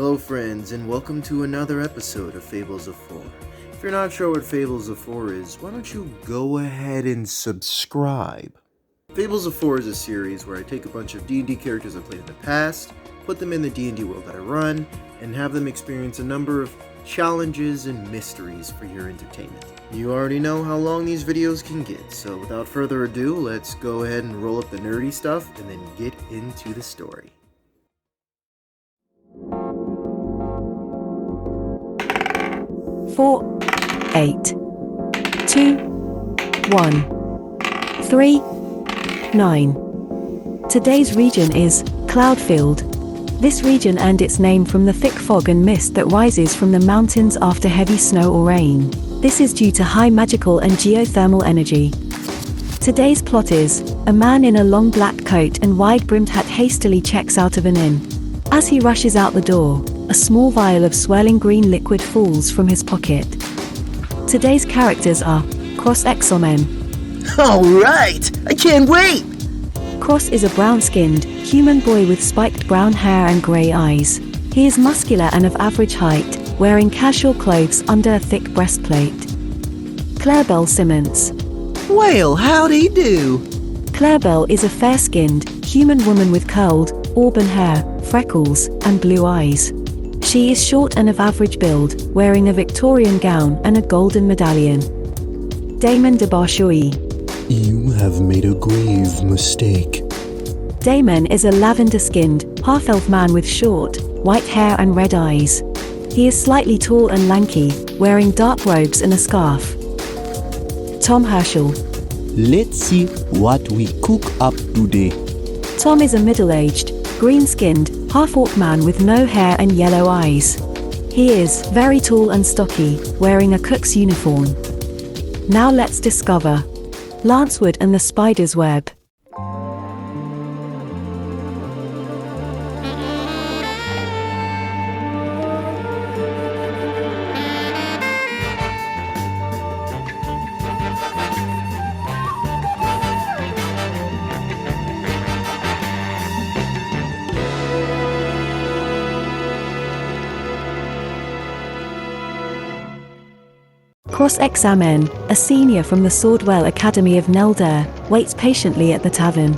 Hello friends, and welcome to another episode of Fables of Four. If you're not sure what Fables of Four is, why don't you go ahead and subscribe? Fables of Four is a series where I take a bunch of D&D characters I played in the past, put them in the D&D world that I run, and have them experience a number of challenges and mysteries for your entertainment. You already know how long these videos can get, so without further ado, let's go ahead and roll up the nerdy stuff and then get into the story. Four, 8, 2, 1, 3, 9. Today's region is Cloudfield. This region earned its name from the thick fog and mist that rises from the mountains after heavy snow or rain. This is due to high magical and geothermal energy. Today's plot is, a man in a long black coat and wide-brimmed hat hastily checks out of an inn. As he rushes out the door, a small vial of swirling green liquid falls from his pocket. Today's characters are Cross Exomen. Alright! I can't wait! Cross is a brown-skinned, human boy with spiked brown hair and grey eyes. He is muscular and of average height, wearing casual clothes under a thick breastplate. Clarabelle Simmons. Well, howdy do. Clarabelle is a fair-skinned, human woman with curled, auburn hair, freckles, and blue eyes. She is short and of average build, wearing a Victorian gown and a golden medallion. Damon de Barchois. You have made a grave mistake. Damon is a lavender-skinned, half-elf man with short, white hair and red eyes. He is slightly tall and lanky, wearing dark robes and a scarf. Tom Herschel. Let's see what we cook up today. Tom is a middle-aged, green-skinned, half-orc man with no hair and yellow eyes. He is very tall and stocky, wearing a cook's uniform. Now let's discover Lancewood and the Spider's Web. Cross-Examen, a senior from the Swordwell Academy of Nelder, waits patiently at the tavern.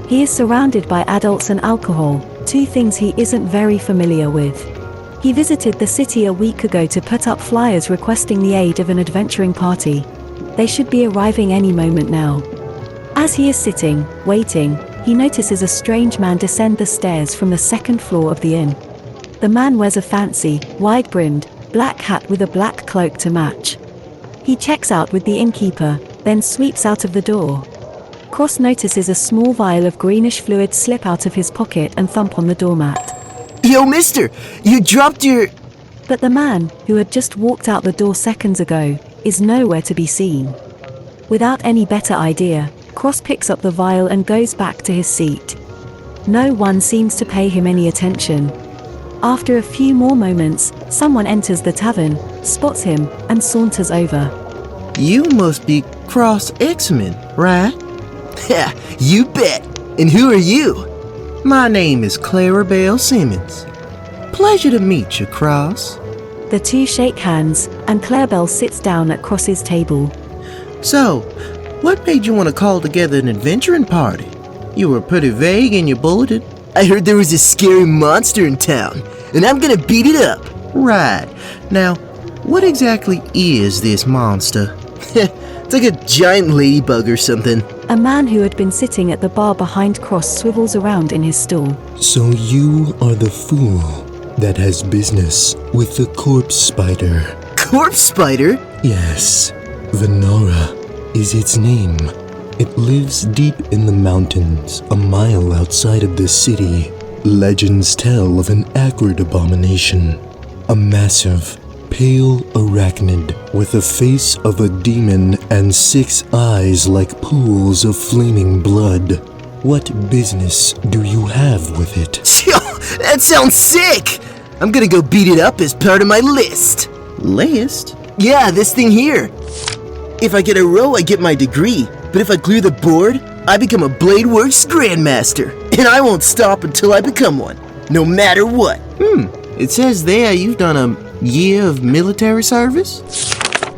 He is surrounded by adults and alcohol, two things he isn't very familiar with. He visited the city a week ago to put up flyers requesting the aid of an adventuring party. They should be arriving any moment now. As he is sitting, waiting, he notices a strange man descend the stairs from the second floor of the inn. The man wears a fancy, wide-brimmed, black hat with a black cloak to match. He checks out with the innkeeper, then sweeps out of the door. Cross notices a small vial of greenish fluid slip out of his pocket and thump on the doormat. Yo, mister, you dropped your... But the man, who had just walked out the door seconds ago, is nowhere to be seen. Without any better idea, Cross picks up the vial and goes back to his seat. No one seems to pay him any attention. After a few more moments, someone enters the tavern, spots him, and saunters over. You must be Cross X-Men, right? Yeah, you bet. And who are you? My name is Clarabelle Simmons. Pleasure to meet you, Cross. The two shake hands, and Clarabelle sits down at Cross's table. So, what made you want to call together an adventuring party? You were pretty vague in your bulletin. I heard there was a scary monster in town, and I'm gonna beat it up. Right. Now, what exactly is this monster? It's like a giant ladybug or something. A man who had been sitting at the bar behind Cross swivels around in his stool. So you are the fool that has business with the corpse spider. Corpse spider? Yes, Vinara is its name. It lives deep in the mountains, a mile outside of the city. Legends tell of an acrid abomination, a massive, pale arachnid with the face of a demon and 6 eyes like pools of flaming blood. What business do you have with it? Yo, that sounds sick! I'm gonna go beat it up as part of my list. List? Yeah, this thing here. If I get a row, I get my degree. But if I clear the board, I become a Bladeworks Grandmaster. And I won't stop until I become one, no matter what. It says there you've done a year of military service?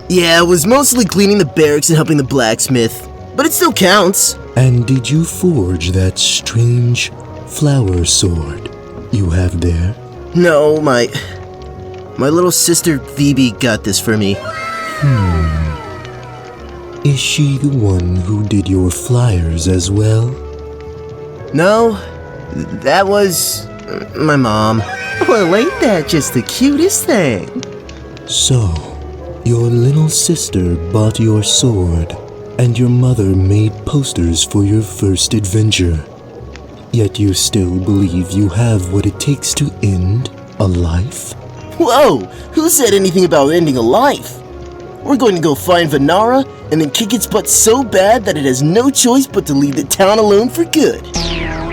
Yeah, I was mostly cleaning the barracks and helping the blacksmith, but it still counts. And did you forge that strange flower sword you have there? No, my little sister Phoebe got this for me. Is she the one who did your flyers as well? No, that was my mom. Well, ain't that just the cutest thing? So, your little sister bought your sword, and your mother made posters for your first adventure. Yet you still believe you have what it takes to end a life? Whoa, who said anything about ending a life? We're going to go find Vinara and then kick its butt so bad that it has no choice but to leave the town alone for good.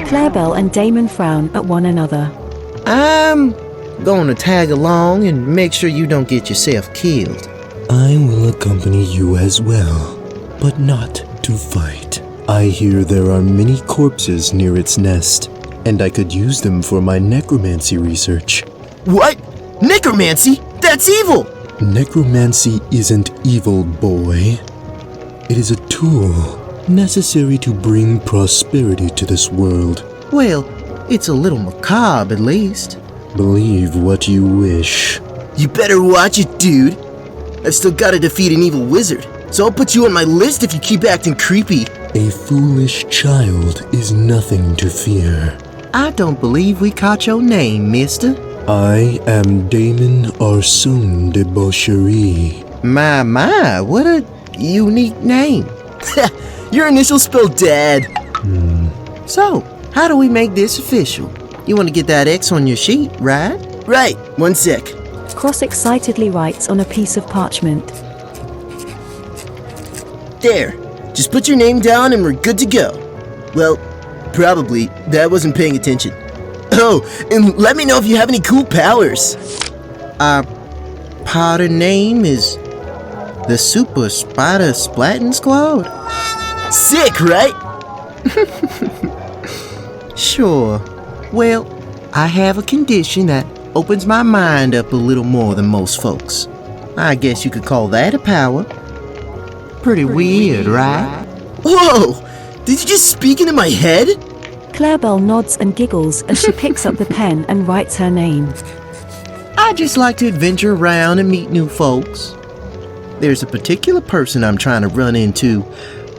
Clarabelle and Damon frown at one another. I'm going to tag along and make sure you don't get yourself killed. I will accompany you as well, but not to fight. I hear there are many corpses near its nest, and I could use them for my necromancy research. What? Necromancy? That's evil! Necromancy isn't evil, boy. It is a tool necessary to bring prosperity to this world. Well, it's a little macabre at least. Believe what you wish. You better watch it, dude. I've still got to defeat an evil wizard, so I'll put you on my list if you keep acting creepy. A foolish child is nothing to fear. I don't believe we caught your name, mister. I am Damon Arson de Boucherie. My, what a unique name. Your initials spell Dad. So, how do we make this official? You want to get that X on your sheet, right? Right, 1 sec. Cross excitedly writes on a piece of parchment. There, just put your name down and we're good to go. Well, probably, Dad wasn't paying attention. Oh, and let me know if you have any cool powers. Our powder name is the Super Spider Splatting Squad. Sick, right? Sure. Well, I have a condition that opens my mind up a little more than most folks. I guess you could call that a power. Pretty weird, right? Whoa! Did you just speak into my head? Clarabelle nods and giggles as she picks up the pen and writes her name. I just like to adventure around and meet new folks. There's a particular person I'm trying to run into,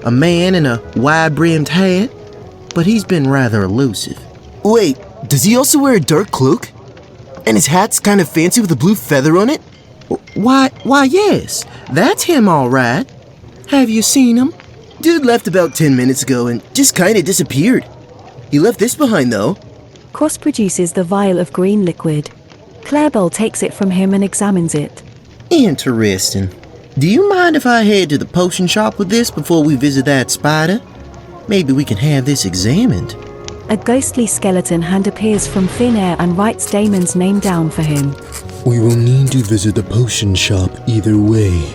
a man in a wide-brimmed hat, but he's been rather elusive. Wait, does he also wear a dark cloak? And his hat's kind of fancy with a blue feather on it? Why, yes, that's him all right. Have you seen him? Dude left about 10 minutes ago and just kind of disappeared. He left this behind though. Cross produces the vial of green liquid. Clarabelle takes it from him and examines it. Interesting. Do you mind if I head to the potion shop with this before we visit that spider? Maybe we can have this examined. A ghostly skeleton hand appears from thin air and writes Damon's name down for him. We will need to visit the potion shop either way,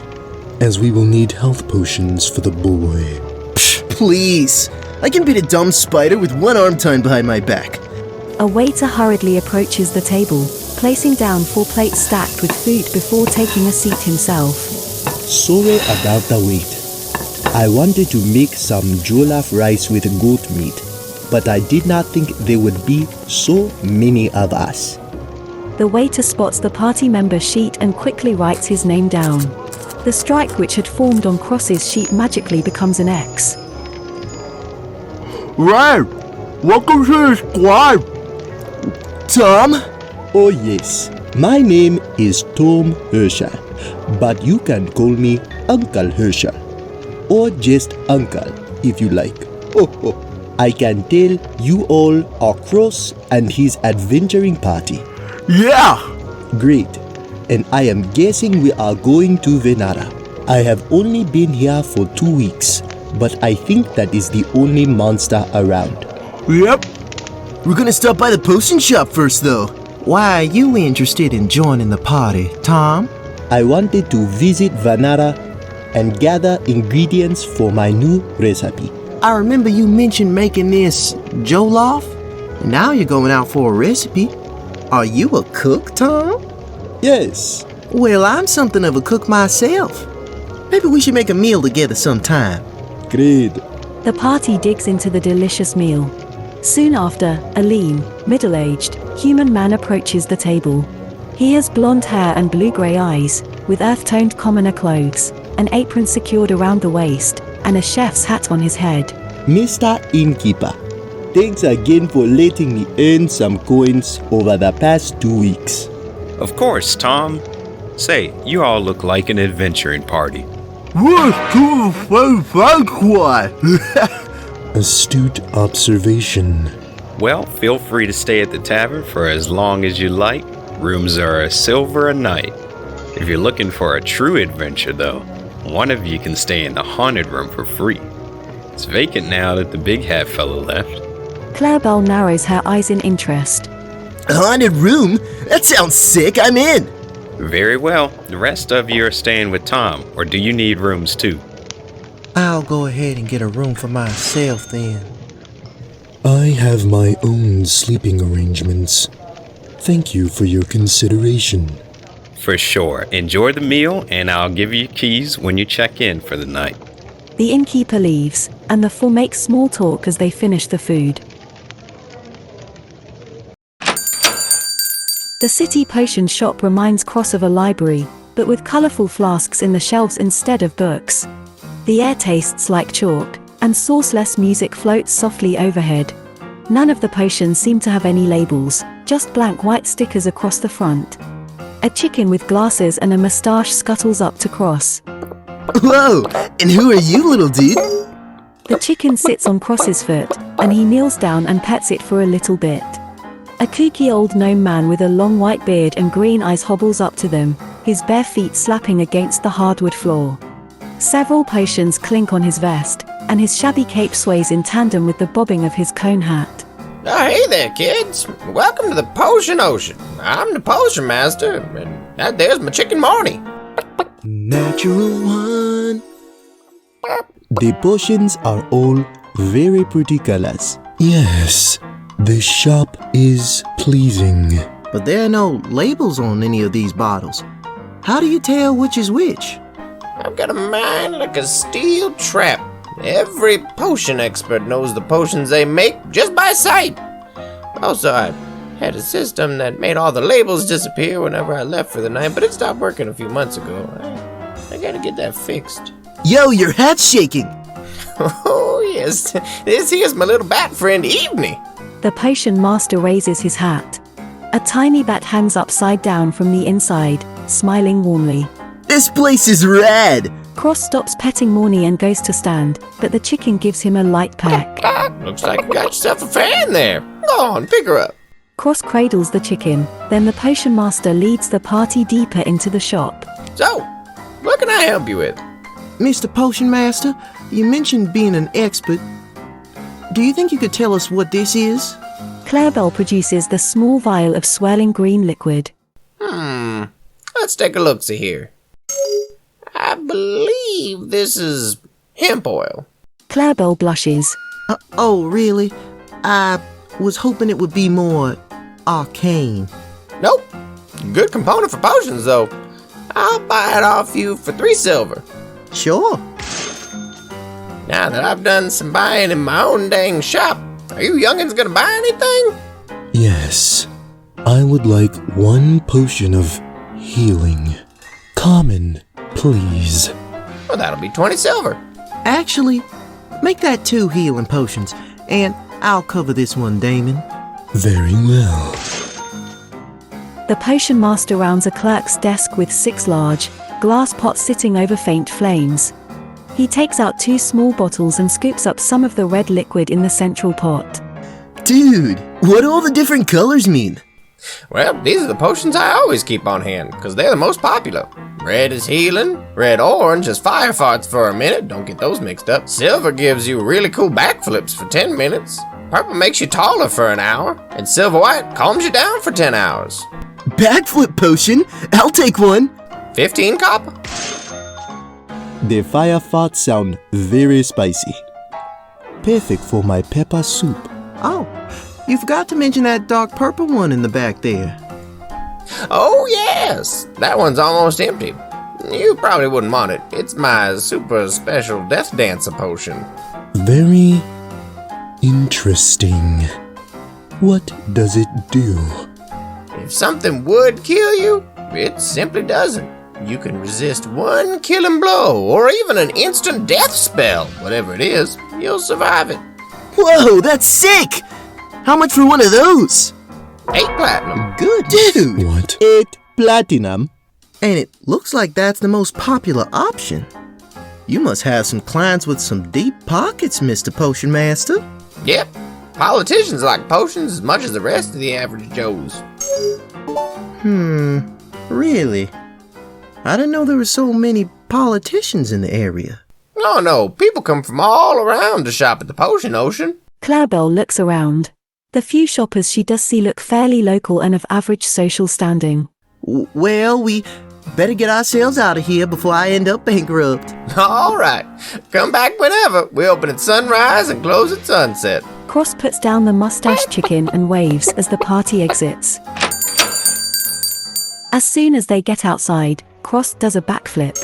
as we will need health potions for the boy. Psh, please. I can beat a dumb spider with one arm tied behind my back. A waiter hurriedly approaches the table, placing down 4 plates stacked with food before taking a seat himself. Sorry about the wait. I wanted to make some jollof rice with goat meat, but I did not think there would be so many of us. The waiter spots the party member sheet and quickly writes his name down. The strike which had formed on Cross's sheet magically becomes an X. Right. Welcome to the squad. Tom? Oh yes, my name is Tom Herschel, but you can call me Uncle Herschel, or just Uncle if you like. Oh, I can tell you all are Cross and his adventuring party. Yeah. Great, and I am guessing we are going to Vinara. I have only been here for 2 weeks, but I think that is the only monster around. Yep. We're gonna stop by the potion shop first though. Why are you interested in joining the party, Tom? I wanted to visit Vinara and gather ingredients for my new recipe. I remember you mentioned making this jollof. Now you're going out for a recipe. Are you a cook, Tom? Yes. Well, I'm something of a cook myself. Maybe we should make a meal together sometime. Great. The party digs into the delicious meal. Soon after, a lean, middle-aged, human man approaches the table. He has blonde hair and blue-grey eyes, with earth-toned commoner clothes, an apron secured around the waist, and a chef's hat on his head. Mr. Innkeeper, thanks again for letting me earn some coins over the past 2 weeks. Of course, Tom. Say, you all look like an adventuring party. Astute observation. Well, feel free to stay at the tavern for as long as you like. Rooms are a silver a night. If you're looking for a true adventure, though, one of you can stay in the haunted room for free. It's vacant now that the big hat fella left. Clarabelle narrows her eyes in interest. A haunted room? That sounds sick. I'm in. Very well. The rest of you are staying with Tom, or do you need rooms too? I'll go ahead and get a room for myself then. I have my own sleeping arrangements. Thank you for your consideration. For sure. Enjoy the meal, and I'll give you keys when you check in for the night. The innkeeper leaves, and the four make small talk as they finish the food. The city potion shop reminds Cross of a library, but with colourful flasks in the shelves instead of books. The air tastes like chalk, and sourceless music floats softly overhead. None of the potions seem to have any labels, just blank white stickers across the front. A chicken with glasses and a moustache scuttles up to Cross. Whoa! And who are you, little dude? The chicken sits on Cross's foot, and he kneels down and pets it for a little bit. A kooky old gnome man with a long white beard and green eyes hobbles up to them, his bare feet slapping against the hardwood floor. Several potions clink on his vest, and his shabby cape sways in tandem with the bobbing of his cone hat. Oh, hey there, kids. Welcome to the Potion Ocean. I'm the Potion Master, and there's my chicken Marty. Natural one. The potions are all very pretty colors. Yes, the shop is pleasing. But there are no labels on any of these bottles. How do you tell which is which? I've got a mind like a steel trap. Every potion expert knows the potions they make just by sight. Also, I had a system that made all the labels disappear whenever I left for the night, but it stopped working a few months ago. I gotta get that fixed. Yo, your hat's shaking. Oh, yes. This here's my little bat friend, Eveney. The potion master raises his hat. A tiny bat hangs upside down from the inside, smiling warmly. This place is rad. Cross stops petting Morny and goes to stand, but the chicken gives him a light peck. Looks like you got yourself a fan there. Go on, pick her up. Cross cradles the chicken, then the potion master leads the party deeper into the shop. So, what can I help you with? Mr. Potion Master, you mentioned being an expert. Do you think you could tell us what this is? Clarabelle produces the small vial of swirling green liquid. Let's take a look-see here. I believe this is hemp oil. Clarabelle blushes. Oh, really? I was hoping it would be more arcane. Nope. Good component for potions, though. I'll buy it off you for 3 silver. Sure. Now that I've done some buying in my own dang shop, are you youngins gonna buy anything? Yes, I would like 1 potion of healing. Common, please. Well, that'll be 20 silver. Actually, make that 2 healing potions, and I'll cover this one, Damon. Very well. The potion master rounds a clerk's desk with 6 large, glass pots sitting over faint flames. He takes out 2 small bottles and scoops up some of the red liquid in the central pot. Dude, what do all the different colors mean? Well, these are the potions I always keep on hand, because they're the most popular. Red is healing, red-orange is fire farts for a minute, don't get those mixed up. Silver gives you really cool backflips for 10 minutes. Purple makes you taller for an hour, and silver white calms you down for 10 hours. Backflip potion? I'll take one. 15 copper. The fire farts sound very spicy. Perfect for my pepper soup. Oh, you forgot to mention that dark purple one in the back there. Oh, yes. That one's almost empty. You probably wouldn't want it. It's my super special death dancer potion. Very interesting. What does it do? If something would kill you, it simply doesn't. You can resist one killing blow or even an instant death spell. Whatever it is, you'll survive it. Whoa, that's sick! How much for one of those? 8 platinum. Good, dude. What? 8 platinum. And it looks like that's the most popular option. You must have some clients with some deep pockets, Mr. Potion Master. Yep. Politicians like potions as much as the rest of the average Joes. Really? I didn't know there were so many politicians in the area. Oh no, people come from all around to shop at the Potion Ocean. Clarabelle looks around. The few shoppers she does see look fairly local and of average social standing. Well, we better get ourselves out of here before I end up bankrupt. All right, come back whenever. We open at sunrise and close at sunset. Cross puts down the mustache chicken and waves as the party exits. As soon as they get outside, Cross does a backflip.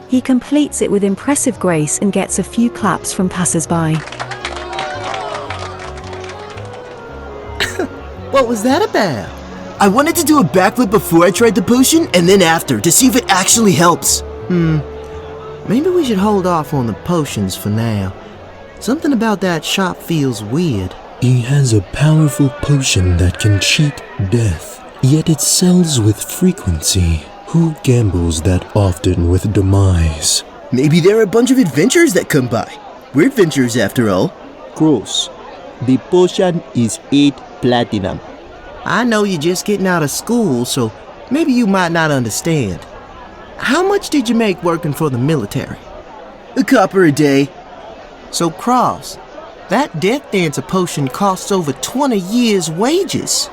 He completes it with impressive grace and gets a few claps from passers-by. What was that about? I wanted to do a backflip before I tried the potion and then after to see if it actually helps. Maybe we should hold off on the potions for now. Something about that shop feels weird. He has a powerful potion that can cheat death, yet it sells with frequency. Who gambles that often with demise? Maybe there are a bunch of adventurers that come by. We're adventurers after all. Cross. The potion is 8 platinum. I know you're just getting out of school, so maybe you might not understand. How much did you make working for the military? A copper a day. So Cross, that death dancer potion costs over 20 years' wages.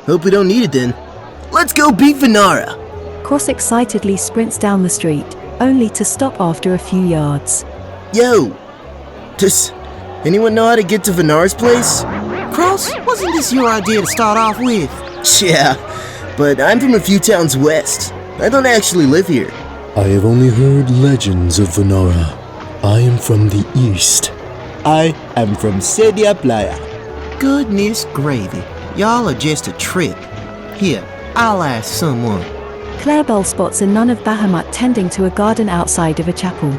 Hope we don't need it then. Let's go beat Vinara. Cross excitedly sprints down the street, only to stop after a few yards. Yo, does anyone know how to get to Vinara's place? Cross, wasn't this your idea to start off with? Yeah, but I'm from a few towns west. I don't actually live here. I have only heard legends of Vinara. I am from the east. I am from Sedia Playa. Goodness gravy. Y'all are just a trip. Here, I'll ask someone. Clarabelle spots a nun of Bahamut tending to a garden outside of a chapel.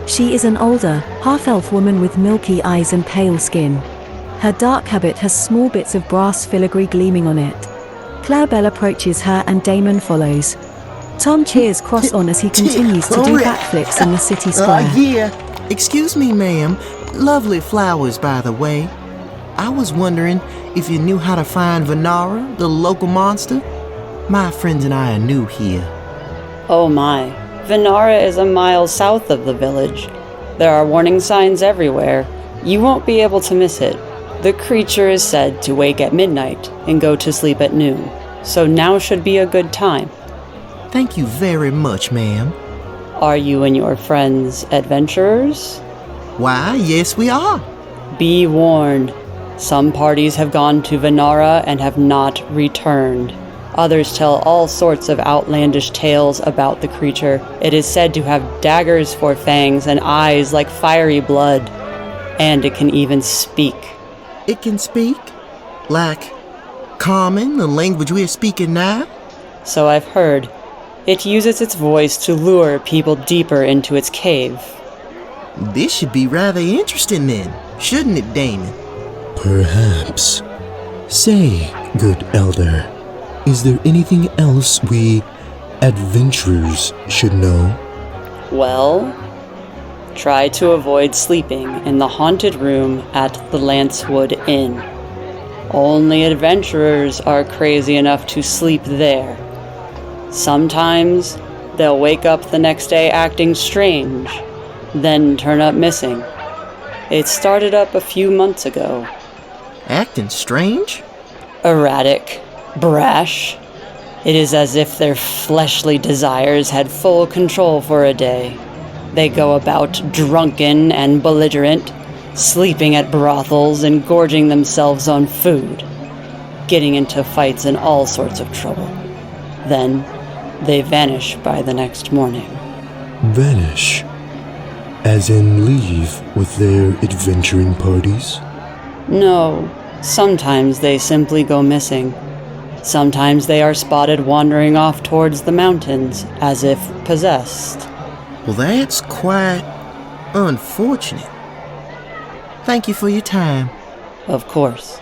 She is an older, half-elf woman with milky eyes and pale skin. Her dark habit has small bits of brass filigree gleaming on it. Clarabelle approaches her and Damon follows. Tom cheers Cross on as he continues to do backflips in the city square. Yeah. Excuse me, ma'am. Lovely flowers, by the way. I was wondering if you knew how to find Vinara, the local monster. My friends and I are new here. Oh my. Vinara is a mile south of the village. There are warning signs everywhere. You won't be able to miss it. The creature is said to wake at midnight and go to sleep at noon, so now should be a good time. Thank you very much, ma'am. Are you and your friends adventurers? Why, yes we are. Be warned. Some parties have gone to Vinara and have not returned. Others tell all sorts of outlandish tales about the creature. It is said to have daggers for fangs and eyes like fiery blood. And it can even speak. It can speak? Like common, the language we're speaking now? So I've heard. It uses its voice to lure people deeper into its cave. This should be rather interesting then, shouldn't it, Damon? Perhaps. Say, good elder, is there anything else we adventurers should know? Well, try to avoid sleeping in the haunted room at the Lancewood Inn. Only adventurers are crazy enough to sleep there. Sometimes they'll wake up the next day acting strange, then turn up missing. It started up a few months ago. Acting strange? Erratic, brash. It is as if their fleshly desires had full control for a day. They go about drunken and belligerent, sleeping at brothels and gorging themselves on food. getting into fights and all sorts of trouble. Then, they vanish by the next morning. Vanish? As in leave with their adventuring parties? No, sometimes they simply go missing. Sometimes they are spotted wandering off towards the mountains, as if possessed. Well, that's quite unfortunate. Thank you for your time. Of course,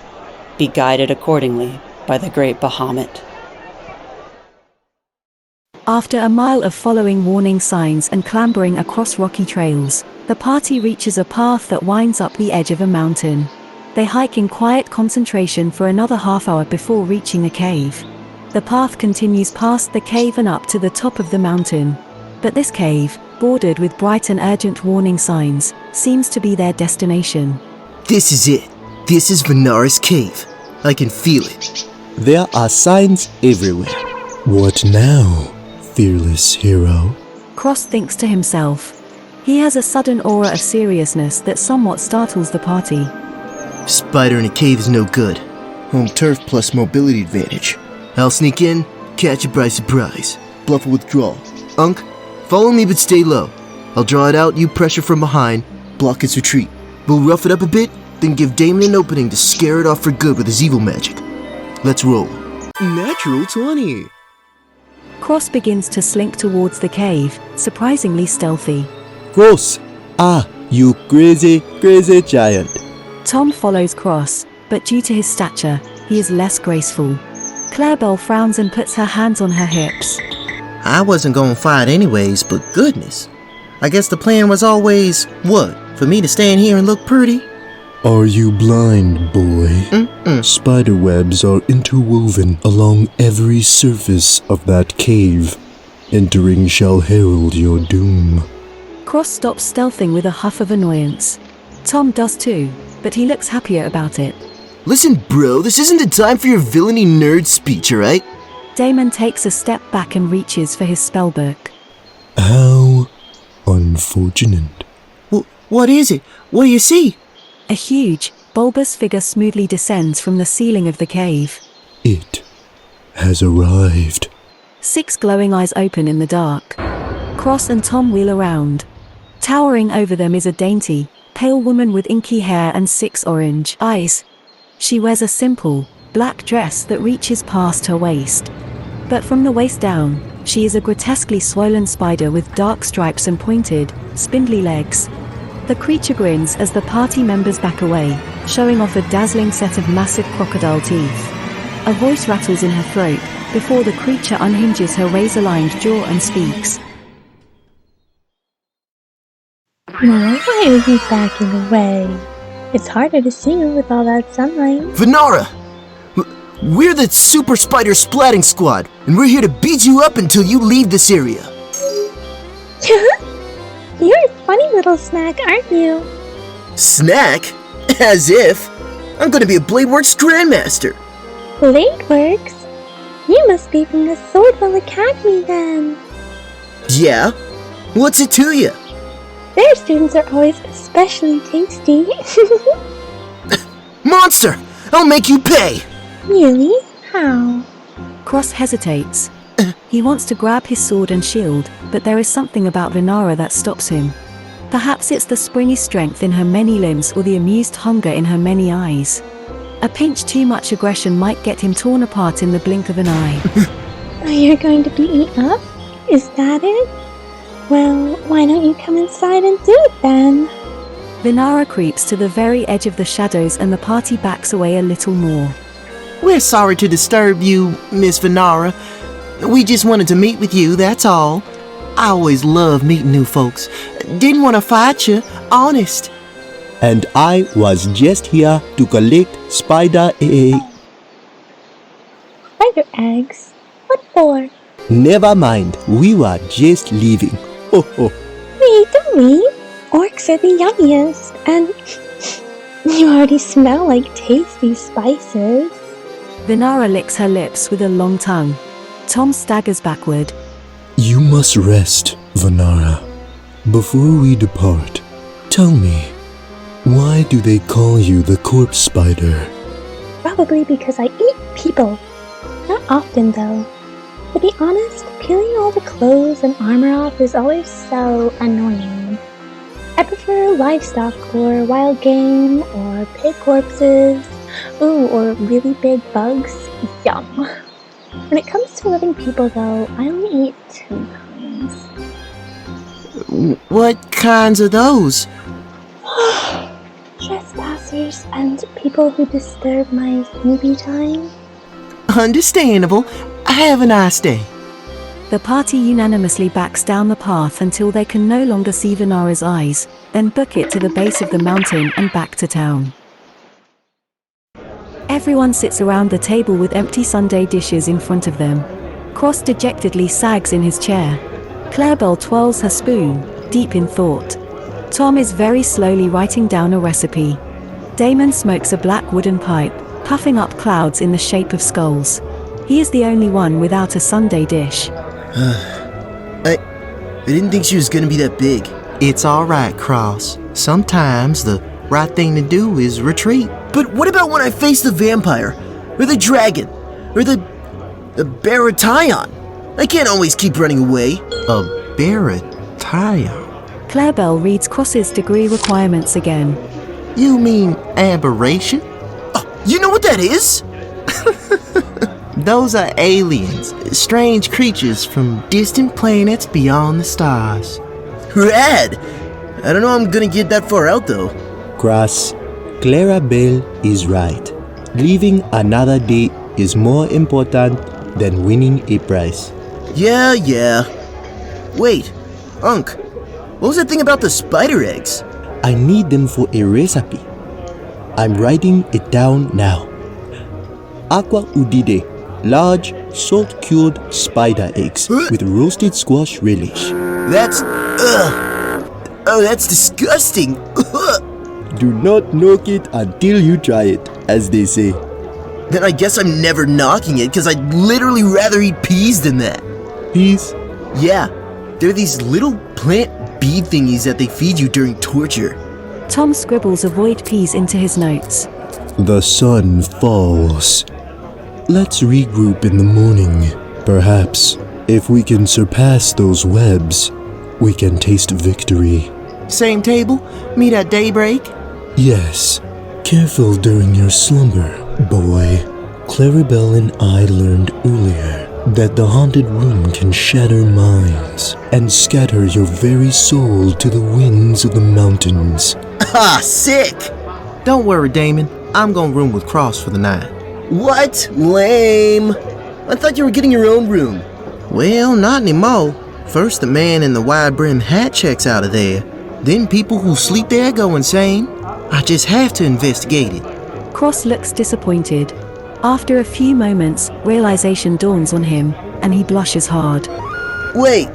be guided accordingly by the great Bahamut. After a mile of following warning signs and clambering across rocky trails, the party reaches a path that winds up the edge of a mountain. They hike in quiet concentration for another half hour before reaching a cave. The path continues past the cave and up to the top of the mountain. But this cave, bordered with bright and urgent warning signs, seems to be their destination. This is it. This is Vinara's cave. I can feel it. There are signs everywhere. What now, fearless hero? Cross thinks to himself. He has a sudden aura of seriousness that somewhat startles the party. Spider in a cave is no good. Home turf plus mobility advantage. I'll sneak in, catch it by surprise. Bluff a withdrawal. Unk, follow me but stay low. I'll draw it out, you pressure from behind, block its retreat. We'll rough it up a bit, then give Damon an opening to scare it off for good with his evil magic. Let's roll. Natural 20. Cross begins to slink towards the cave, surprisingly stealthy. Cross! Ah, you crazy, crazy giant. Tom follows Cross, but due to his stature, he is less graceful. Clarabelle frowns and puts her hands on her hips. I wasn't gonna fight anyways, but goodness. I guess the plan was always, what? For me to stand here and look pretty? Are you blind, boy? Spiderwebs are interwoven along every surface of that cave. Entering shall herald your doom. Cross stops stealthing with a huff of annoyance. Tom does too, but he looks happier about it. Listen, bro, this isn't the time for your villainy nerd speech, alright? Damon takes a step back and reaches for his spellbook. How unfortunate. What is it? What do you see? A huge, bulbous figure smoothly descends from the ceiling of the cave. It has arrived. 6 glowing eyes open in the dark. Cross and Tom wheel around. Towering over them is a dainty, pale woman with inky hair and 6 orange eyes. She wears a simple, black dress that reaches past her waist. But from the waist down, she is a grotesquely swollen spider with dark stripes and pointed, spindly legs. The creature grins as the party members back away, showing off a dazzling set of massive crocodile teeth. A voice rattles in her throat, before the creature unhinges her razor-lined jaw and speaks. No, why are you backing away? It's harder to see with all that sunlight. Vinara! We're the Super Spider Splatting Squad, and we're here to beat you up until you leave this area. You're a funny little snack, aren't you? Snack? As if. I'm gonna be a Bladeworks Grandmaster. Bladeworks? You must be from the Swordwell Academy then. Yeah? What's it to you? Their students are always especially tasty. Monster! I'll make you pay! Really? How? Cross hesitates. He wants to grab his sword and shield, but there is something about Vinara that stops him. Perhaps it's the springy strength in her many limbs or the amused hunger in her many eyes. A pinch too much aggression might get him torn apart in the blink of an eye. You're going to be eaten up? Is that it? Well, why don't you come inside and do it then? Vinara creeps to the very edge of the shadows and the party backs away a little more. We're sorry to disturb you, Miss Vinara. We just wanted to meet with you, that's all. I always love meeting new folks. Didn't want to fight you, honest. And I was just here to collect spider egg. Spider eggs? What for? Never mind, we were just leaving. Ho ho. Wait, don't leave. Orcs are the yummiest, and you already smell like tasty spices. Vinara licks her lips with a long tongue. Tom staggers backward. You must rest, Vinara. Before we depart, tell me, why do they call you the corpse spider? Probably because I eat people. Not often, though. To be honest, peeling all the clothes and armor off is always so annoying. I prefer livestock or wild game or pig corpses. Ooh, or really big bugs. Yum. When it comes to living people, though, I only eat 2 kinds. What kinds are those? Trespassers and people who disturb my sleepy time. Understandable. Have a nice day. The party unanimously backs down the path until they can no longer see Vinara's eyes, then book it to the base of the mountain and back to town. Everyone sits around the table with empty Sunday dishes in front of them. Cross dejectedly sags in his chair. Clarabelle twirls her spoon, deep in thought. Tom is very slowly writing down a recipe. Damon smokes a black wooden pipe, puffing up clouds in the shape of skulls. He is the only one without a Sunday dish. I didn't think she was gonna be that big. It's alright, Cross. Sometimes the right thing to do is retreat. But what about when I face the vampire? Or the dragon? Or the Baratyon? I can't always keep running away. A Baratyon? Clarabelle reads Cross's degree requirements again. You mean aberration? Oh, you know what that is? Those are aliens, strange creatures from distant planets beyond the stars. Rad! I don't know I'm gonna get that far out though. Cross, Clarabelle is right. Living another day is more important than winning a prize. Yeah. Wait, Unc, what was that thing about the spider eggs? I need them for a recipe. I'm writing it down now. Aqua udide, large salt-cured spider eggs with roasted squash relish. That's... Oh, that's disgusting. Do not knock it until you try it, as they say. Then I guess I'm never knocking it, because I'd literally rather eat peas than that. Peas? Yeah, they're these little plant bead thingies that they feed you during torture. Tom scribbles avoid peas into his notes. The sun falls. Let's regroup in the morning. Perhaps, if we can surpass those webs, we can taste victory. Same table? Meet at daybreak? Yes. Careful during your slumber, boy. Clarabelle and I learned earlier that the haunted room can shatter minds and scatter your very soul to the winds of the mountains. Ah, sick! Don't worry, Damon. I'm gonna room with Cross for the night. What? Lame! I thought you were getting your own room. Well, not anymore. First the man in the wide-brimmed hat checks out of there. Then people who sleep there go insane. I just have to investigate it. Cross looks disappointed. After a few moments, realization dawns on him, and he blushes hard. Wait,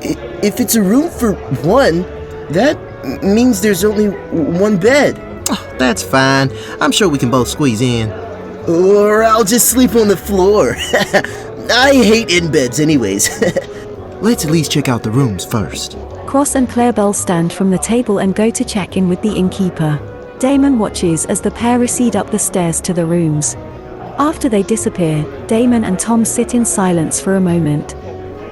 if it's a room for one, that means there's only one bed. Oh, that's fine. I'm sure we can both squeeze in. Or I'll just sleep on the floor. I hate in beds anyways. Let's at least check out the rooms first. Cross and Clarabelle stand from the table and go to check in with the innkeeper. Damon watches as the pair recede up the stairs to the rooms. After they disappear, Damon and Tom sit in silence for a moment.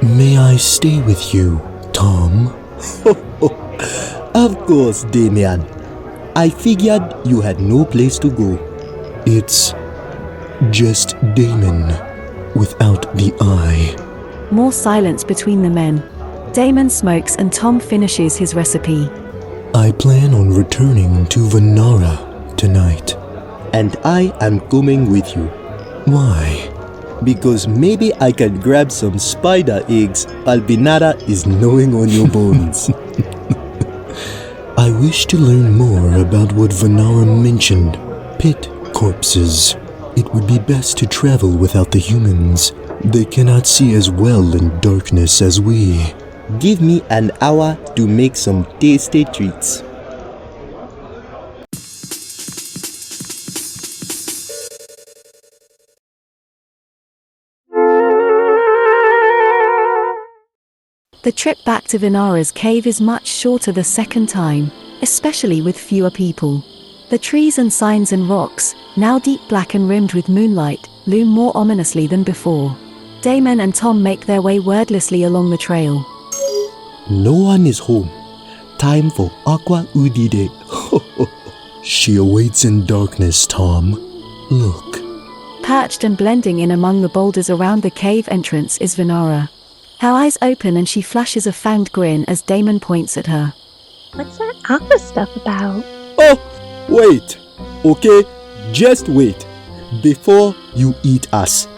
May I stay with you, Tom? Of course, Damon. I figured you had no place to go. It's just Damon, without the I. More silence between the men. Damon smokes and Tom finishes his recipe. I plan on returning to Vinara tonight. And I am coming with you. Why? Because maybe I can grab some spider eggs while Vinara is gnawing on your bones. I wish to learn more about what Vinara mentioned. Pit corpses. It would be best to travel without the humans. They cannot see as well in darkness as we. Give me an hour to make some tasty treats. The trip back to Vinara's cave is much shorter the second time, especially with fewer people. The trees and signs and rocks, now deep black and rimmed with moonlight, loom more ominously than before. Damon and Tom make their way wordlessly along the trail. No one is home. Time for Aqua Udide. She awaits in darkness, Tom. Look. Perched and blending in among the boulders around the cave entrance is Vinara. Her eyes open and she flashes a fanged grin as Damon points at her. What's that aqua stuff about? Oh, wait. Okay, just wait. Before you eat us,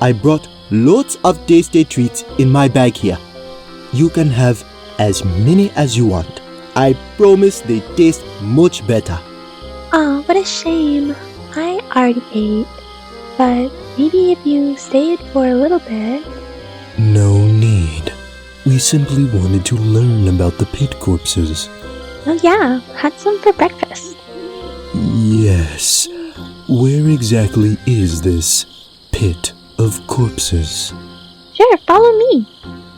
I brought loads of tasty treats in my bag here. You can have as many as you want. I promise they taste much better. Oh, what a shame. I already ate. But maybe if you stayed for a little bit. No need. We simply wanted to learn about the pit corpses. Oh yeah, had some for breakfast. Yes. Where exactly is this pit of corpses? Sure, follow me.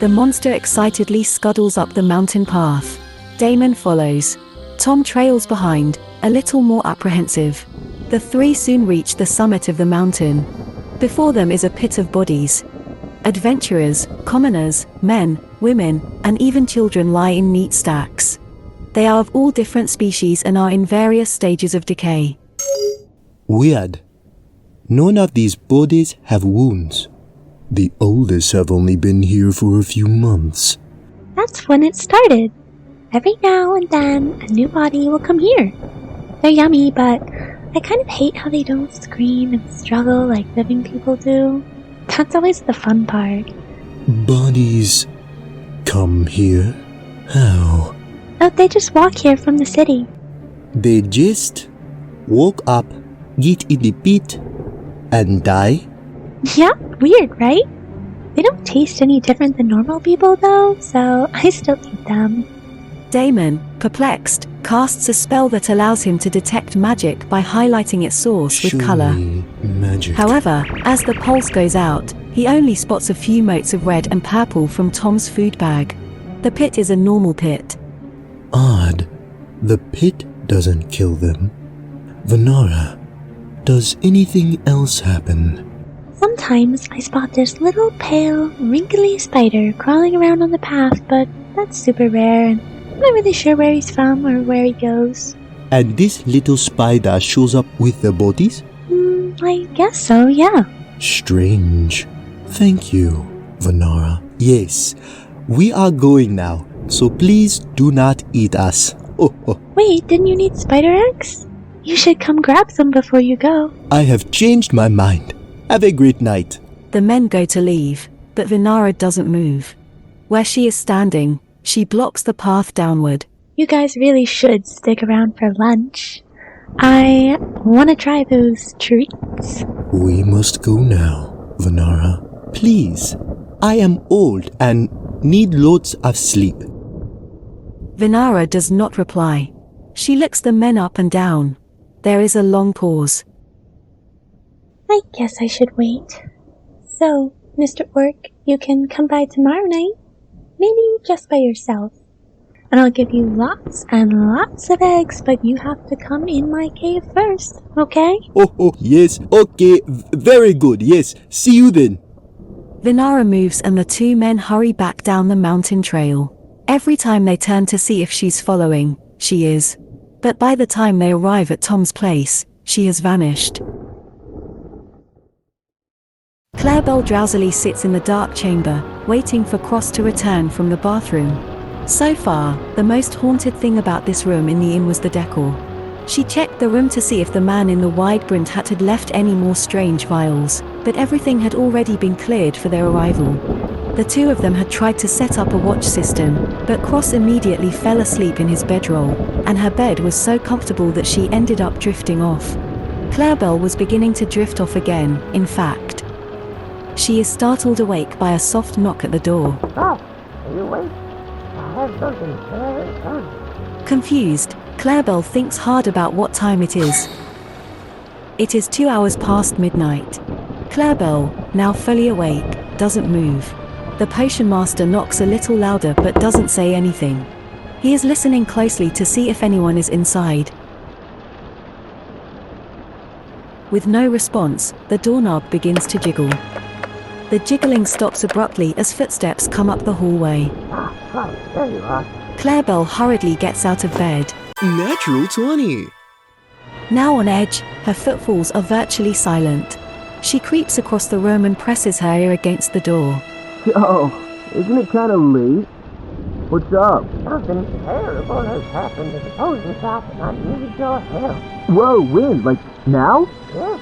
The monster excitedly scuttles up the mountain path. Damon follows. Tom trails behind, a little more apprehensive. The three soon reach the summit of the mountain. Before them is a pit of bodies. Adventurers, commoners, men, women, and even children lie in neat stacks. They are of all different species and are in various stages of decay. Weird. None of these bodies have wounds. The oldest have only been here for a few months. That's when it started. Every now and then, a new body will come here. They're yummy, but I kind of hate how they don't scream and struggle like living people do. That's always the fun part. Bodies come here? How? Oh, they just walk here from the city. They just woke up, get in the pit, and die? Yeah, weird, right? They don't taste any different than normal people though, so I still eat them. Damon, perplexed, casts a spell that allows him to detect magic by highlighting its source with color. Magic. However, as the pulse goes out, he only spots a few motes of red and purple from Tom's food bag. The pit is a normal pit. Odd. The pit doesn't kill them. Vinara, does anything else happen? Sometimes I spot this little pale, wrinkly spider crawling around on the path, but that's super rare and I'm not really sure where he's from or where he goes. And this little spider shows up with the bodies? I guess so, yeah. Strange. Thank you, Vinara. Yes, we are going now, so please do not eat us. Wait, didn't you need spider eggs? You should come grab some before you go. I have changed my mind. Have a great night. The men go to leave, but Vinara doesn't move. Where she is standing, she blocks the path downward. You guys really should stick around for lunch. I want to try those treats. We must go now, Vinara. Please, I am old and need loads of sleep. Vinara does not reply. She looks the men up and down. There is a long pause. I guess I should wait. So, Mr. Orc, you can come by tomorrow night? Maybe just by yourself. And I'll give you lots and lots of eggs, but you have to come in my cave first, okay? Oh, yes, okay, very good, yes. See you then. Vinara moves and the two men hurry back down the mountain trail. Every time they turn to see if she's following, she is. But by the time they arrive at Tom's place, she has vanished. Clarabelle drowsily sits in the dark chamber, waiting for Cross to return from the bathroom. So far, the most haunted thing about this room in the inn was the decor. She checked the room to see if the man in the wide-brimmed hat had left any more strange vials, but everything had already been cleared for their arrival. The two of them had tried to set up a watch system, but Cross immediately fell asleep in his bedroll, and her bed was so comfortable that she ended up drifting off. Clarabelle was beginning to drift off again, in fact. She is startled awake by a soft knock at the door. Oh, are you awake? I have something very fun. Confused, Clarabelle thinks hard about what time it is. It is 2 hours past midnight. Clarabelle, now fully awake, doesn't move. The potion master knocks a little louder but doesn't say anything. He is listening closely to see if anyone is inside. With no response, the doorknob begins to jiggle. The jiggling stops abruptly as footsteps come up the hallway. There you are. Clarabelle hurriedly gets out of bed. Natural 20. Now on edge, her footfalls are virtually silent. She creeps across the room and presses her ear against the door. Yo, isn't it kind of late? What's up? Something terrible has happened at the potion shop and I need your help. Whoa, when? Like, now? Yes,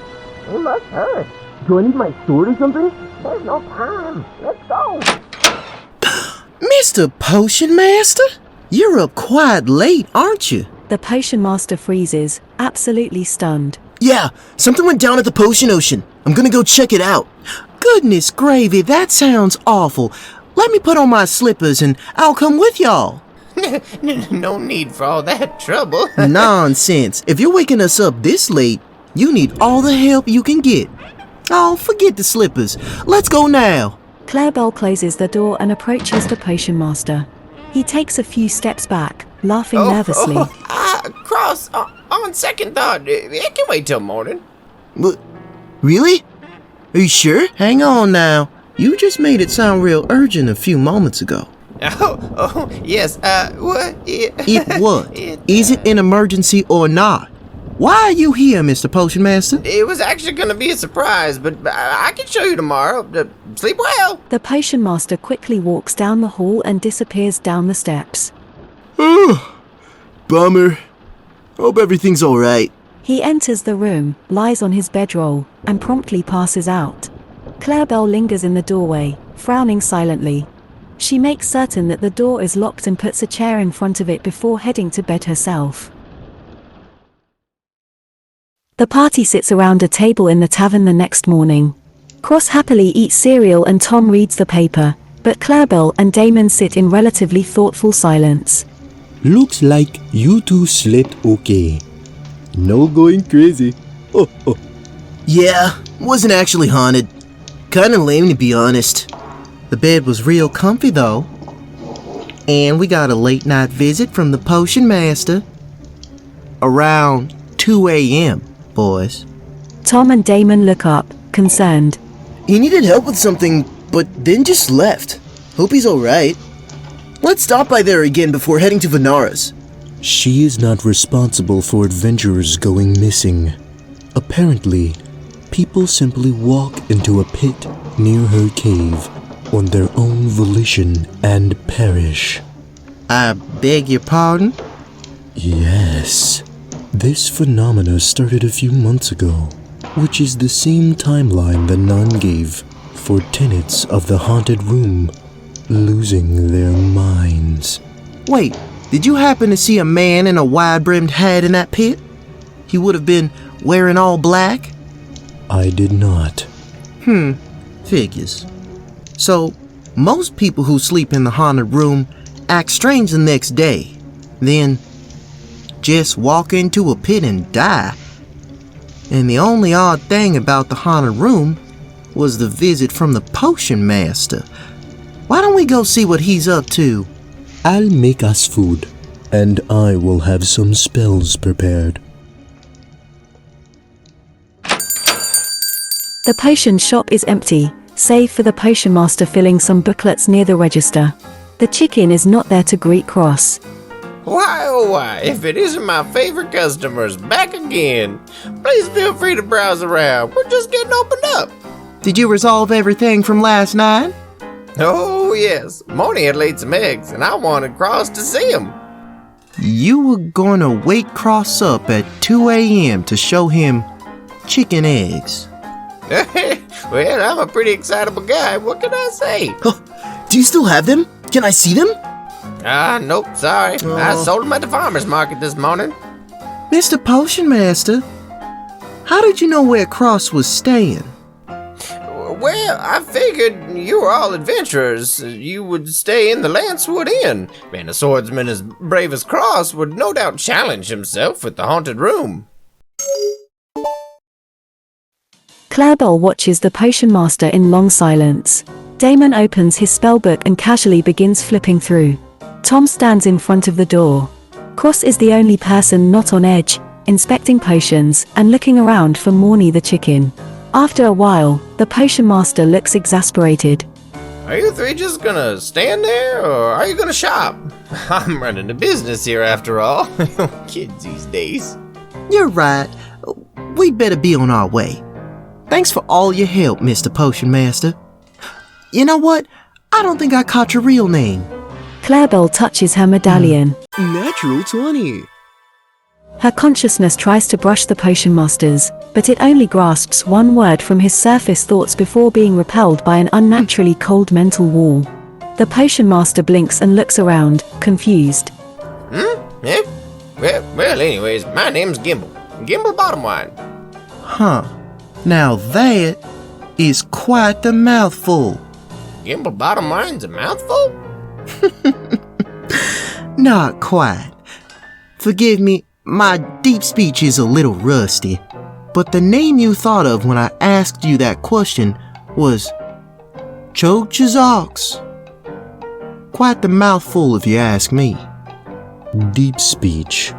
we must hurry. Do I need my sword or something? There's no time. Let's go. Mr. Potion Master? You're up quite late, aren't you? The potion master freezes, absolutely stunned. Yeah, something went down at the potion ocean. I'm gonna go check it out. Goodness gravy, that sounds awful. Let me put on my slippers and I'll come with y'all. No need for all that trouble. Nonsense. If you're waking us up this late, you need all the help you can get. Oh, forget the slippers. Let's go now. Clarabelle closes the door and approaches the potion master. He takes a few steps back, laughing nervously. Cross, on second thought, it can wait till morning. What? Really? Are you sure? Hang on now. You just made it sound real urgent a few moments ago. Oh, yes, what? It what? Is it an emergency or not? Why are you here, Mr. Potion Master? It was actually going to be a surprise, but I can show you tomorrow. Sleep well. The potion master quickly walks down the hall and disappears down the steps. Oh, bummer. Hope everything's alright. He enters the room, lies on his bedroll, and promptly passes out. Clarabelle lingers in the doorway, frowning silently. She makes certain that the door is locked and puts a chair in front of it before heading to bed herself. The party sits around a table in the tavern the next morning. Cross happily eats cereal and Tom reads the paper, but Clarabelle and Damon sit in relatively thoughtful silence. Looks like you two slept okay. No going crazy. Oh. Yeah, wasn't actually haunted. Kinda lame to be honest. The bed was real comfy though. And we got a late night visit from the Potion Master. Around 2 a.m. boys. Tom and Damon look up, concerned. He needed help with something, but then just left. Hope he's alright. Let's stop by there again before heading to Vinara's. She is not responsible for adventurers going missing. Apparently, people simply walk into a pit near her cave on their own volition and perish. I beg your pardon? Yes. This phenomena started a few months ago, which is the same timeline the nun gave for tenants of the haunted room losing their minds. Wait, did you happen to see a man in a wide-brimmed hat in that pit? He would have been wearing all black? I did not. Figures. So, most people who sleep in the haunted room act strange the next day, then just walk into a pit and die. And the only odd thing about the haunted room was the visit from the Potion Master. Why don't we go see what he's up to? I'll make us food, and I will have some spells prepared. The potion shop is empty, save for the potion master filling some booklets near the register. The chicken is not there to greet Cross. Why, oh why, if it isn't my favorite customers, back again. Please feel free to browse around. We're just getting opened up. Did you resolve everything from last night? Oh, yes. Moni had laid some eggs, and I wanted Cross to see them. You were gonna wake Cross up at 2 a.m. to show him chicken eggs. Well, I'm a pretty excitable guy. What can I say? Do you still have them? Can I see them? Nope, sorry. I sold them at the farmer's market this morning. Mr. Potion Master, how did you know where Cross was staying? Well, I figured you were all adventurers. You would stay in the Lancewood Inn, and a swordsman as brave as Cross would no doubt challenge himself with the haunted room. Clarabelle watches the potion master in long silence. Damon opens his spellbook and casually begins flipping through. Tom stands in front of the door. Cross is the only person not on edge, inspecting potions and looking around for Morny the chicken. After a while, the potion master looks exasperated. Are you three just gonna stand there, or are you gonna shop? I'm running a business here after all. Kids these days. You're right. We'd better be on our way. Thanks for all your help, Mr. Potion Master. You know what? I don't think I caught your real name. Clarabelle touches her medallion. Natural 20. Her consciousness tries to brush the potion master's, but it only grasps one word from his surface thoughts before being repelled by an unnaturally cold mental wall. The potion master blinks and looks around, confused. Yeah? Well, anyways, my name's Gimble. Gimble Bottomwine. Huh. Now that is quite the mouthful. Gimble Bottomwine's a mouthful? Not quite. Forgive me, my deep speech is a little rusty, but the name you thought of when I asked you that question was Chochazox. Quite the mouthful if you ask me. Deep speech.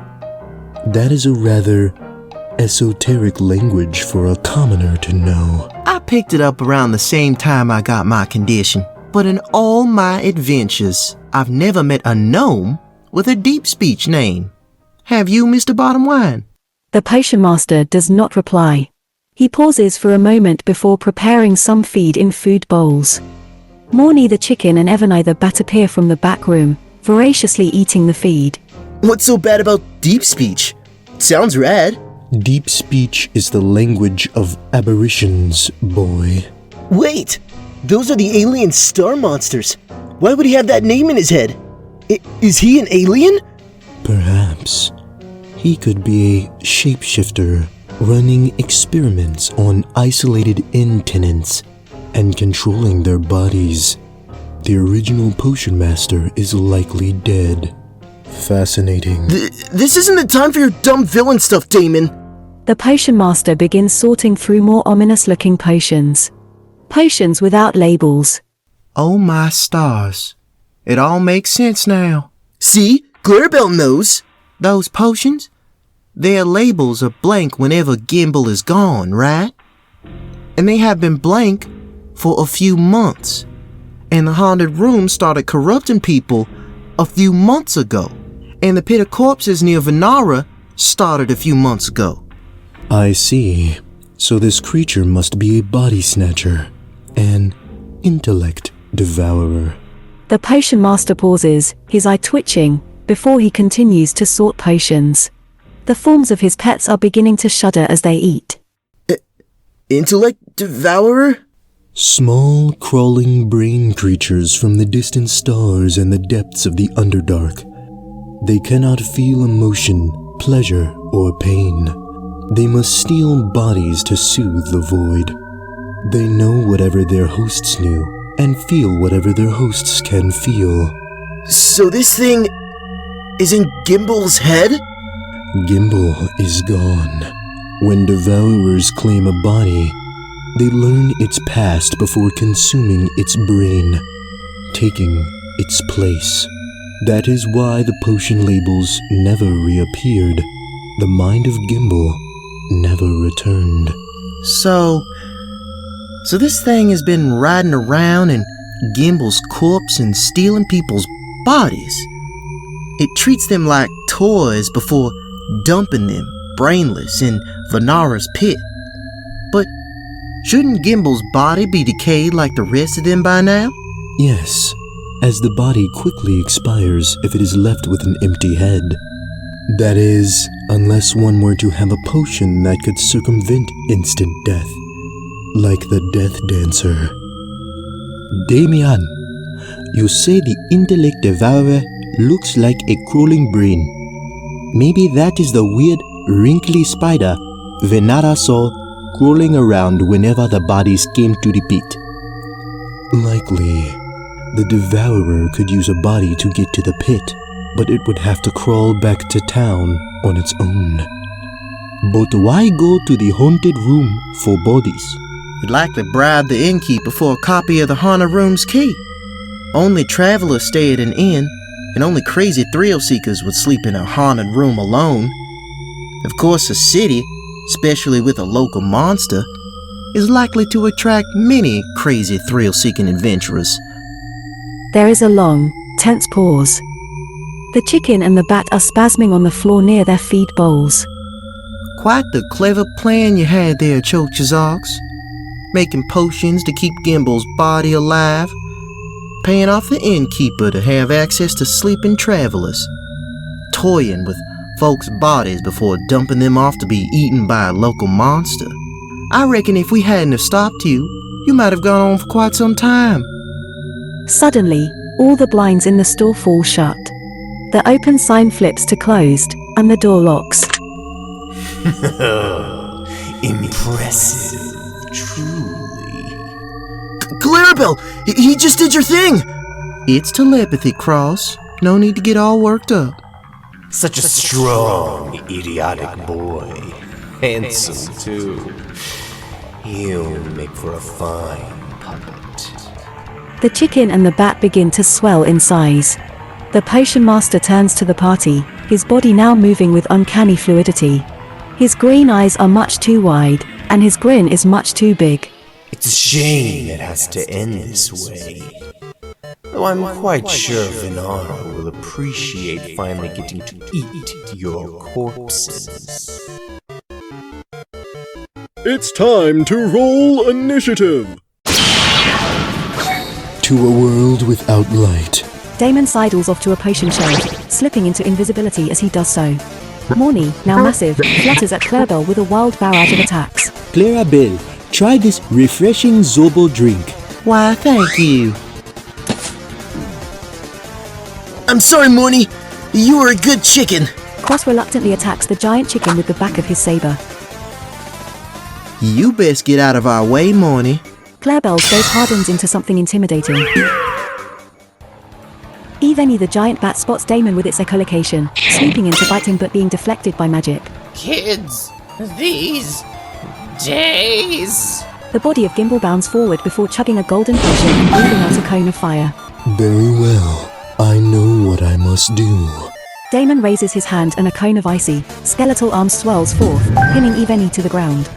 That is a rather esoteric language for a commoner to know. I picked it up around the same time I got my condition, but in all my adventures, I've never met a gnome with a deep speech name. Have you, Mr. Bottomwine? The potion master does not reply. He pauses for a moment before preparing some feed in food bowls. Morny the chicken and Everneither bat appear from the back room, voraciously eating the feed. What's so bad about deep speech? Sounds rad. Deep speech is the language of aberrations, boy. Wait! Those are the alien star monsters. Why would he have that name in his head? Is he an alien? Perhaps. He could be a shapeshifter, running experiments on isolated inn tenants and controlling their bodies. The original potion master is likely dead. Fascinating. This isn't the time for your dumb villain stuff, Damon. The potion master begins sorting through more ominous-looking potions. Potions without labels. Oh my stars. It all makes sense now. See? Clarabelle knows. Those potions? Their labels are blank whenever Gimble is gone, right? And they have been blank for a few months. And the haunted room started corrupting people a few months ago. And the pit of corpses near Vinara started a few months ago. I see. So this creature must be a body snatcher, an intellect devourer. The potion master pauses, his eye twitching, before he continues to sort potions. The forms of his pets are beginning to shudder as they eat. Intellect devourer? Small, crawling brain creatures from the distant stars and the depths of the Underdark. They cannot feel emotion, pleasure, or pain. They must steal bodies to soothe the void. They know whatever their hosts knew, and feel whatever their hosts can feel. So this thing is in Gimble's head? Gimble is gone. When devourers claim a body, they learn its past before consuming its brain, taking its place. That is why the potion labels never reappeared. The mind of Gimble never returned. So this thing has been riding around in Gimble's corpse and stealing people's bodies. It treats them like toys before dumping them, brainless, in Vinara's pit. But shouldn't Gimble's body be decayed like the rest of them by now? Yes, as the body quickly expires if it is left with an empty head. That is, unless one were to have a potion that could circumvent instant death, like the Death Dancer. Damon, you say the intellect devourer looks like a crawling brain. Maybe that is the weird, wrinkly spider Vinara saw crawling around whenever the bodies came to the pit. Likely. The devourer could use a body to get to the pit, but it would have to crawl back to town on its own. But why go to the haunted room for bodies? You'd likely bribe the innkeeper for a copy of the haunted room's key. Only travelers stay at an inn, and only crazy thrill seekers would sleep in a haunted room alone. Of course, a city, especially with a local monster, is likely to attract many crazy thrill-seeking adventurers. There is a long, tense pause. The chicken and the bat are spasming on the floor near their feed bowls. Quite the clever plan you had there, Chokchazox. Making potions to keep Gimble's body alive, paying off the innkeeper to have access to sleeping travelers, toying with folks' bodies before dumping them off to be eaten by a local monster. I reckon if we hadn't have stopped you, you might have gone on for quite some time. Suddenly, all the blinds in the store fall shut. The open sign flips to closed, and the door locks. Impressive, truly. Clarabelle, he just did your thing! It's telepathy, Cross. No need to get all worked up. Such a strong, idiotic boy. Handsome, too. He'll make for a fine puppet. The chicken and the bat begin to swell in size. The potion master turns to the party, his body now moving with uncanny fluidity. His green eyes are much too wide, and his grin is much too big. It's a shame it has to end this way. Though I'm quite sure Vinara will appreciate finally getting to eat your corpses. It's time to roll initiative! To a world without light. Damon sidles off to a potion shelf, slipping into invisibility as he does so. Morny, now massive, flutters at Clarabelle with a wild barrage of attacks. Clarabelle, try this refreshing Zobo drink. Why, thank you. I'm sorry, Morny. You are a good chicken. Cross reluctantly attacks the giant chicken with the back of his saber. You best get out of our way, Morny. Clarabelle's gaze hardens into something intimidating. Eveni the giant bat spots Damon with its echolocation, swooping in to bite him but being deflected by magic. Kids, these days. The body of Gimble bounds forward before chugging a golden potion and breathing out a cone of fire. Very well. I know what I must do. Damon raises his hand and a cone of icy, skeletal arms swirls forth, pinning Eveni to the ground.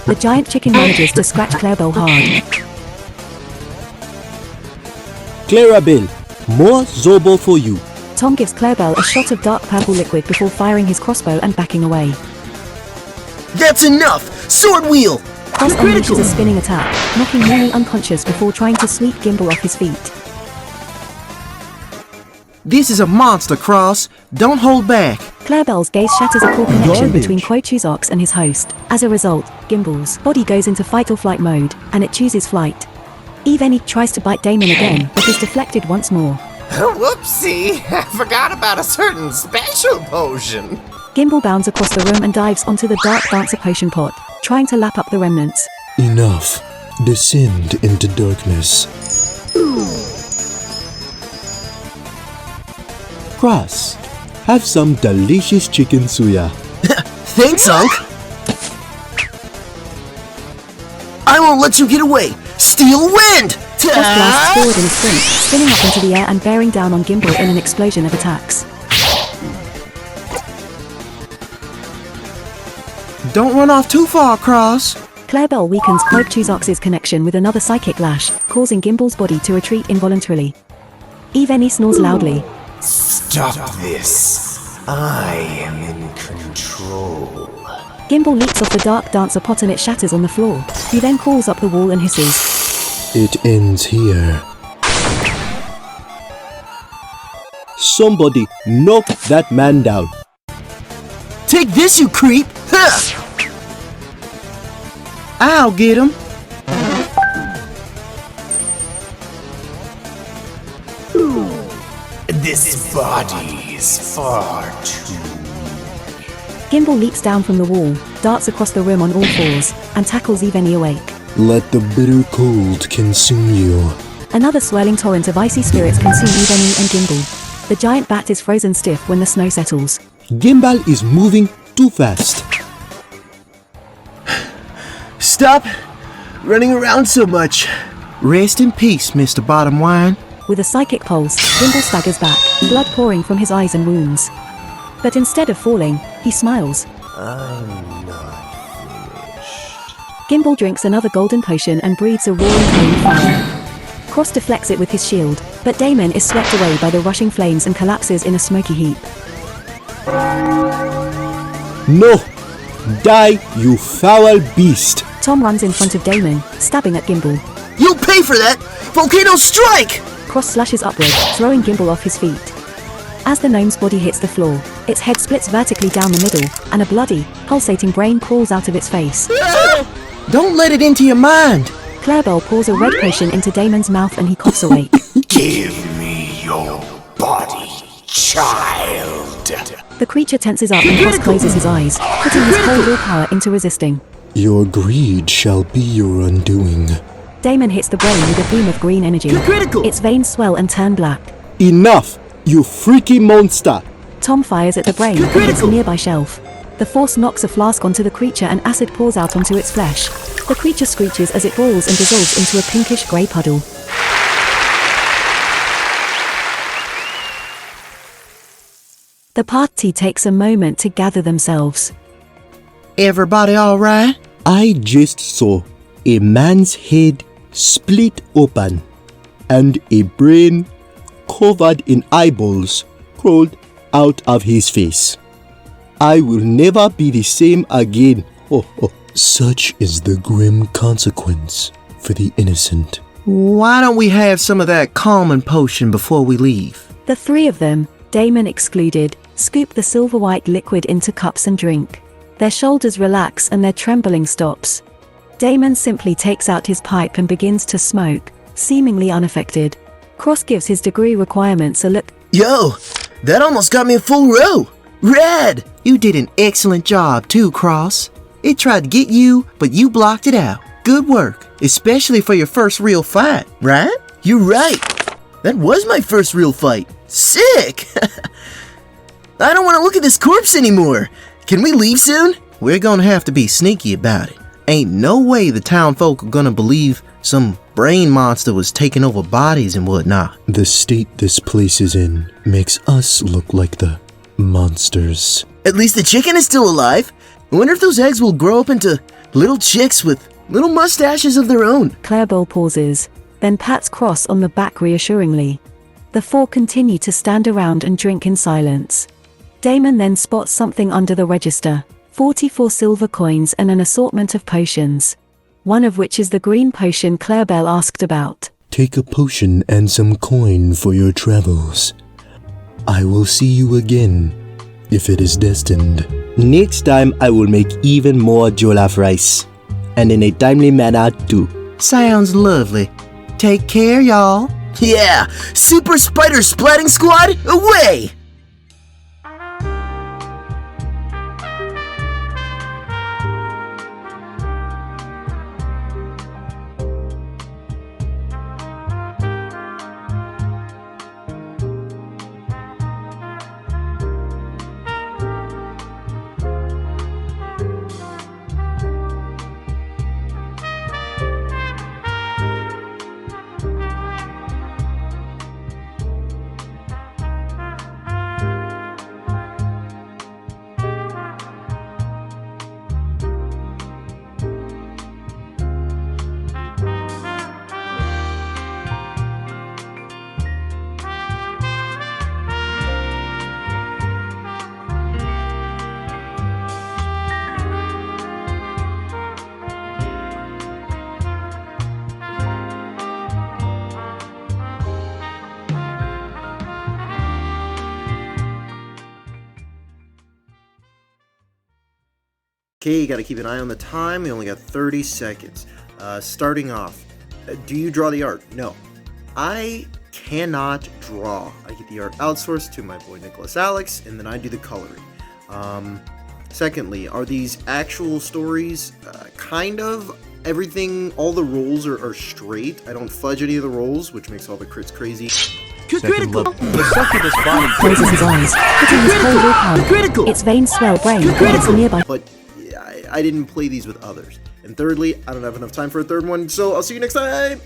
The giant chicken manages to scratch Clarabelle hard. Clarabelle, more Zobo for you. Tom gives Clarabelle a shot of dark purple liquid before firing his crossbow and backing away. That's enough! Sword wheel! Cross unleashes a spinning attack, knocking Morny unconscious before trying to sweep Gimble off his feet. This is a monster, Cross. Don't hold back. Clarabelle's gaze shatters a core connection Garbage. between Quochuzox and his host. As a result, Gimble's body goes into fight or flight mode, and it chooses flight. Eveni tries to bite Damon again, but is deflected once more. Whoopsie! I forgot about a certain special potion. Gimble bounds across the room and dives onto the dark dancer potion pot, trying to lap up the remnants. Enough. Descend into darkness. Cross, have some delicious chicken suya. Thanks, Unc. I won't let you get away. Steel wind! Cross blasts forward in a sprint, spinning up into the air and bearing down on Gimble in an explosion of attacks. Don't run off too far, Cross. Clarabelle weakens Quochuzox's connection with another psychic lash, causing Gimble's body to retreat involuntarily. Eveni snores loudly. Stop this. I am in control. Gimble leaps off the dark dancer pot and it shatters on the floor. He then crawls up the wall and hisses. It ends here. Somebody knock that man down. Take this, you creep! Huh! I'll get him. This body is far too... Gimble leaps down from the wall, darts across the room on all fours, and tackles Eveni awake. Let the bitter cold consume you. Another swirling torrent of icy spirits consume Eveni and Gimble. The giant bat is frozen stiff when the snow settles. Gimbal is moving too fast. Stop running around so much. Rest in peace, Mr. Bottom Wine. With a psychic pulse, Gimble staggers back, blood pouring from his eyes and wounds. But instead of falling, he smiles. I'm not finished. Gimbal drinks another golden potion and breathes a roaring flame of fire. Cross deflects it with his shield, but Damon is swept away by the rushing flames and collapses in a smoky heap. No! Die, you foul beast! Tom runs in front of Damon, stabbing at Gimbal. You'll pay for that! Volcano strike! Cross slashes upward, throwing Gimbal off his feet. As the gnome's body hits the floor, its head splits vertically down the middle, and a bloody, pulsating brain crawls out of its face. Don't let it into your mind! Clarabelle pours a red potion into Damon's mouth and he coughs awake. Give me your body, child. The creature tenses up and Cross closes his eyes, putting his whole willpower into resisting. Your greed shall be your undoing. Damon hits the brain with a beam of green energy. Critical! Its veins swell and turn black. Enough, you freaky monster! Tom fires at the brain and hits a nearby shelf. The force knocks a flask onto the creature and acid pours out onto its flesh. The creature screeches as it rolls and dissolves into a pinkish-grey puddle. The party takes a moment to gather themselves. Everybody alright? I just saw a man's head split open and a brain covered in eyeballs crawled out of his face. I will never be the same again. Such is the grim consequence for the innocent. Why don't we have some of that calming potion before we leave? The three of them, Damon excluded, scoop the silver-white liquid into cups and drink. Their shoulders relax and their trembling stops. Damon simply takes out his pipe and begins to smoke, seemingly unaffected. Cross gives his degree requirements a look. Yo, that almost got me a full row! Red! You did an excellent job too, Cross. It tried to get you, but you blocked it out. Good work, especially for your first real fight, right? You're right. That was my first real fight. Sick! I don't want to look at this corpse anymore. Can we leave soon? We're gonna have to be sneaky about it. Ain't no way the town folk are gonna believe some brain monster was taking over bodies and whatnot. The state this place is in makes us look like the monsters. At least the chicken is still alive. I wonder if those eggs will grow up into little chicks with little mustaches of their own. Clarabelle pauses, then pats Cross on the back reassuringly. The four continue to stand around and drink in silence. Damon then spots something under the register. 44 silver coins and an assortment of potions. One of which is the green potion Clarabelle asked about. Take a potion and some coin for your travels. I will see you again, if it is destined. Next time I will make even more jollof rice. And in a timely manner too. Sounds lovely. Take care, y'all. Yeah, Super Spider Splatting Squad, away! Okay, you gotta keep an eye on the time. We only got 30 seconds. Starting off, do you draw the art? No. I cannot draw. I get the art outsourced to my boy Nicholas Alex, and then I do the coloring. Secondly, are these actual stories? Kind of. Everything, all the rolls are straight. I don't fudge any of the rolls, which makes all the crits crazy. Critical! Closes his eyes, putting his whole willpower. Critical! Its veins swell brain and hits a nearby. But I didn't play these with others. And thirdly, I don't have enough time for a third one, so I'll see you next time!